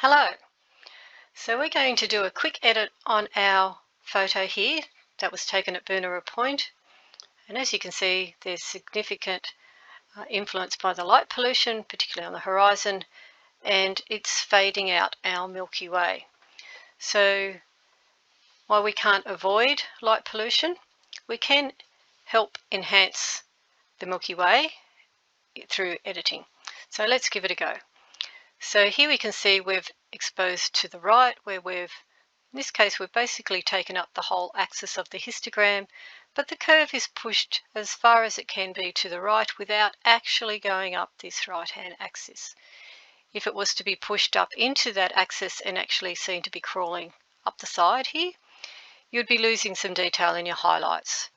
Hello. So we're going to do a quick edit on our photo here that was taken at Boonerah Point. And as you can see, there's significant influence by the light pollution, particularly on the horizon, and it's fading out our Milky Way. So while we can't avoid light pollution, we can help enhance the Milky Way through editing. So let's give it a go. So here we can see we've exposed to the right, where in this case we've basically taken up the whole axis of the histogram, but the curve is pushed as far as it can be to the right without actually going up this right-hand axis. If it was to be pushed up into that axis and actually seen to be crawling up the side here, you'd be losing some detail in your highlights.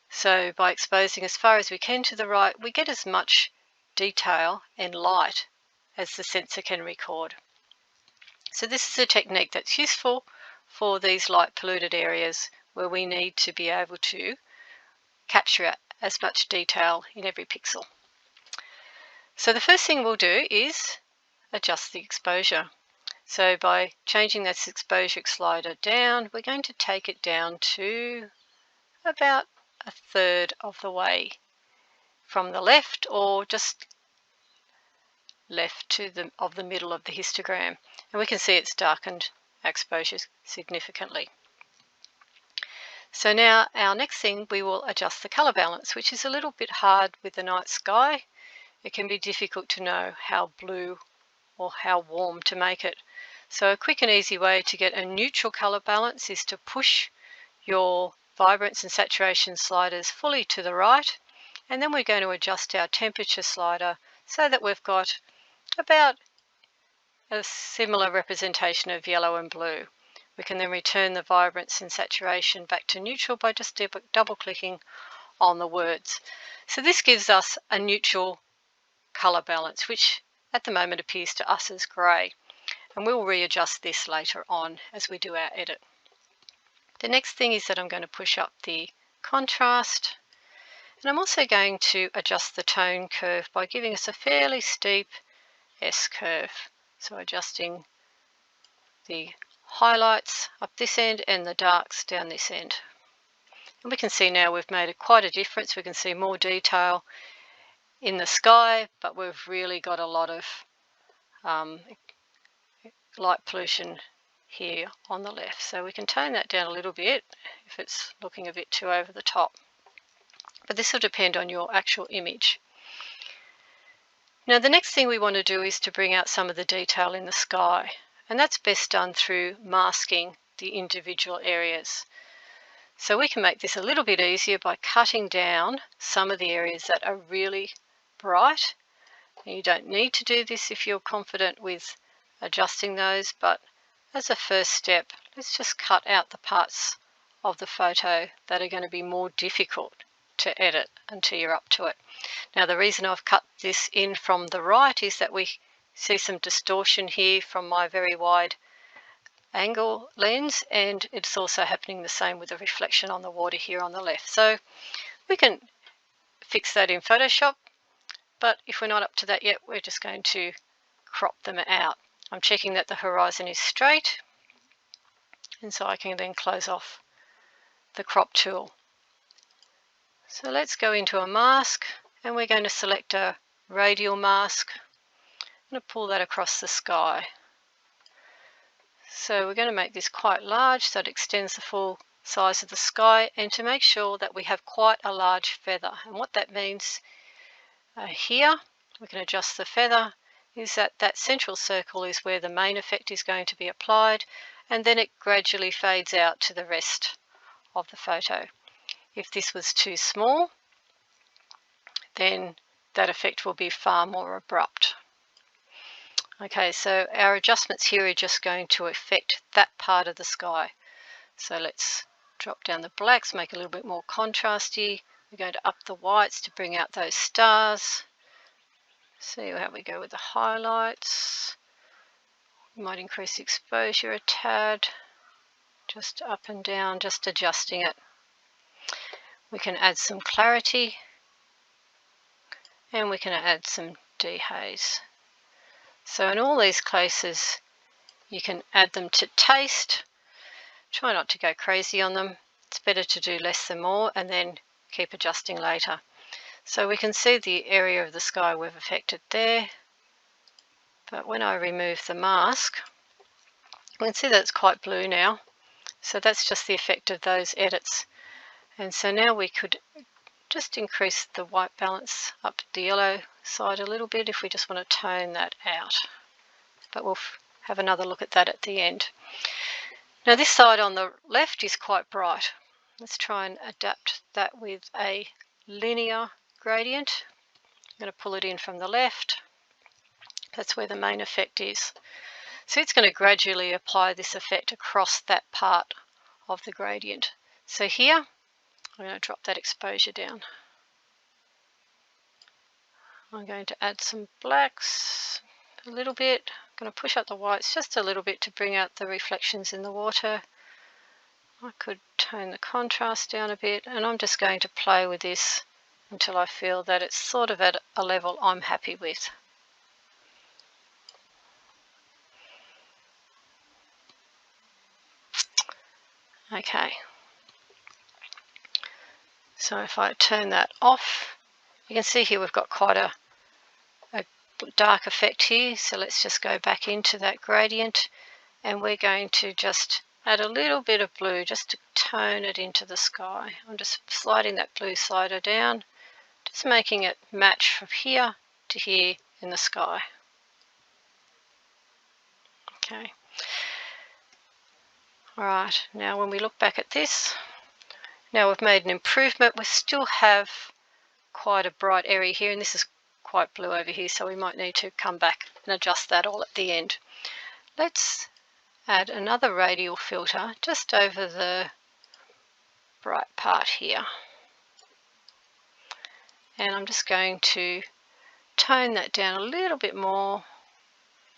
So by exposing as far as we can to the right, we get as much detail and light as the sensor can record. So this is a technique that's useful for these light polluted areas where we need to be able to capture as much detail in every pixel. So the first thing we'll do is adjust the exposure. So by changing this exposure slider down, we're going to take it down to about a third of the way from the left, or just left to the middle of the histogram, and we can see it's darkened our exposure significantly. So now our next thing, we will adjust the colour balance, which is a little bit hard with the night sky. It can be difficult to know how blue or how warm to make it. So a quick and easy way to get a neutral colour balance is to push your vibrance and saturation sliders fully to the right, and then we're going to adjust our temperature slider so that we've got about a similar representation of yellow and blue. We can then return the vibrance and saturation back to neutral by just double clicking on the words. So this gives us a neutral colour balance, which at the moment appears to us as grey, and we'll readjust this later on as we do our edit. The next thing is that I'm going to push up the contrast, and I'm also going to adjust the tone curve by giving us a fairly steep S-curve. So adjusting the highlights up this end and the darks down this end. And we can see now we've made quite a difference. We can see more detail in the sky, but we've really got a lot of light pollution here on the left. So we can tone that down a little bit if it's looking a bit too over the top. But this will depend on your actual image. Now the next thing we want to do is to bring out some of the detail in the sky, and that's best done through masking the individual areas. So we can make this a little bit easier by cutting down some of the areas that are really bright. And you don't need to do this if you're confident with adjusting those, but as a first step, let's just cut out the parts of the photo that are going to be more difficult to edit until you're up to it. Now the reason I've cut this in from the right is that we see some distortion here from my very wide angle lens, and it's also happening the same with the reflection on the water here on the left. So we can fix that in Photoshop, but if we're not up to that yet, we're just going to crop them out. I'm checking that the horizon is straight, and so I can then close off the crop tool. So let's go into a mask, and we're going to select a radial mask. I'm going to pull that across the sky. So we're going to make this quite large so it extends the full size of the sky, and to make sure that we have quite a large feather. And what that means here, we can adjust the feather, is that that central circle is where the main effect is going to be applied, and then it gradually fades out to the rest of the photo. If this was too small, then that effect will be far more abrupt. Okay, so our adjustments here are just going to affect that part of the sky. So let's drop down the blacks, make it a little bit more contrasty. We're going to up the whites to bring out those stars. See how we go with the highlights. We might increase the exposure a tad, just up and down, just adjusting it. We can add some clarity, and we can add some dehaze. So in all these cases, You can add them to taste. Try not to go crazy on them. It's better to do less than more and then keep adjusting later. So we can see the area of the sky we've affected there. But when I remove the mask, we can see that it's quite blue now. So that's just the effect of those edits. And so now we could just increase the white balance up the yellow side a little bit if we just want to tone that out. But we'll have another look at that at the end. Now this side on the left is quite bright. Let's try and adapt that with a linear gradient. I'm going to pull it in from the left. That's where the main effect is. So it's going to gradually apply this effect across that part of the gradient. So here, I'm going to drop that exposure down. I'm going to add some blacks a little bit. I'm going to push up the whites just a little bit to bring out the reflections in the water. I could tone the contrast down a bit, and I'm just going to play with this until I feel that it's sort of at a level I'm happy with. Okay, so if I turn that off, you can see here we've got quite a dark effect here. So let's just go back into that gradient, and we're going to just add a little bit of blue just to tone it into the sky. I'm just sliding that blue slider down, just making it match from here to here in the sky. Okay. Alright, now when we look back at this, now we've made an improvement. We still have quite a bright area here, and this is quite blue over here, so we might need to come back and adjust that all at the end. Let's add another radial filter just over the bright part here. And I'm just going to tone that down a little bit more.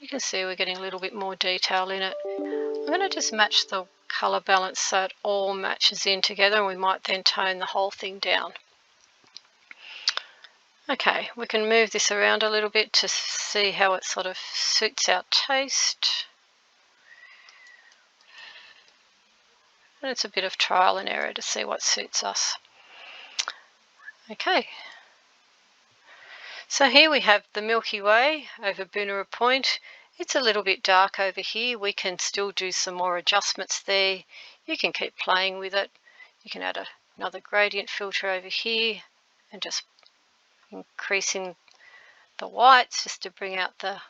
You can see we're getting a little bit more detail in it. I'm going to just match the colour balance so it all matches in together, and we might then tone the whole thing down. Okay, we can move this around a little bit to see how it sort of suits our taste. And it's a bit of trial and error to see what suits us. Okay. So here we have the Milky Way over Boonerah Point. It's a little bit dark over here. We can still do some more adjustments there. You can keep playing with it. You can add another gradient filter over here and just increasing the whites just to bring out the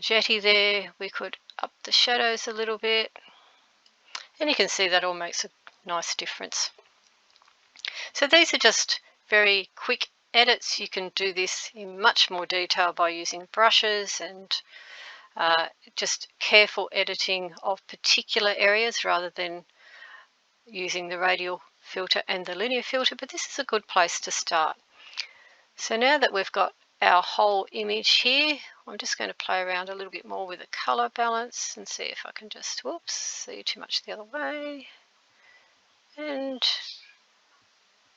jetty there. We could up the shadows a little bit. And you can see that all makes a nice difference. So these are just very quick edits. You can do this in much more detail by using brushes and just careful editing of particular areas rather than using the radial filter and the linear filter, but this is a good place to start. So now that we've got our whole image here, I'm just going to play around a little bit more with the colour balance and see if I can just, whoops, see too much the other way, and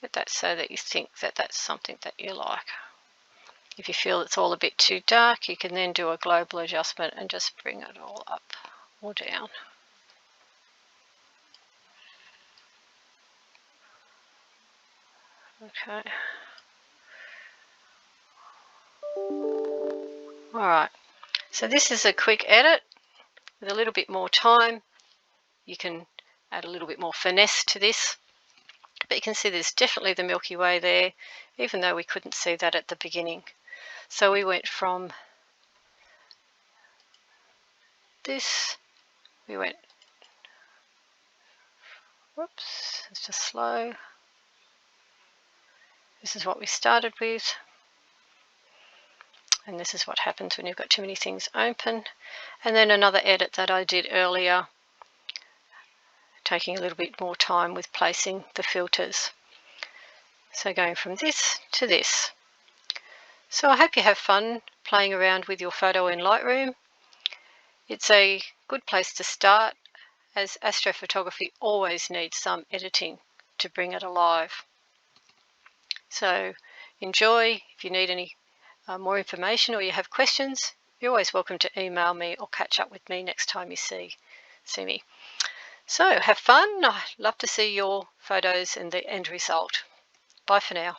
get that so that you think that that's something that you like. If you feel it's all a bit too dark, you can then do a global adjustment and just bring it all up or down. Okay. Alright, so this is a quick edit with a little bit more time. You can add a little bit more finesse to this, but you can see there's definitely the Milky Way there, even though we couldn't see that at the beginning. So we went from this, we went, whoops, it's just slow. This is what we started with. And this is what happens when you've got too many things open. And then another edit that I did earlier, taking a little bit more time with placing the filters. So going from this to this. So I hope you have fun playing around with your photo in Lightroom. It's a good place to start, as astrophotography always needs some editing to bring it alive. So enjoy. If you need any more information or you have questions, you're always welcome to email me or catch up with me next time you see me. So have fun. I'd love to see your photos and the end result. Bye for now.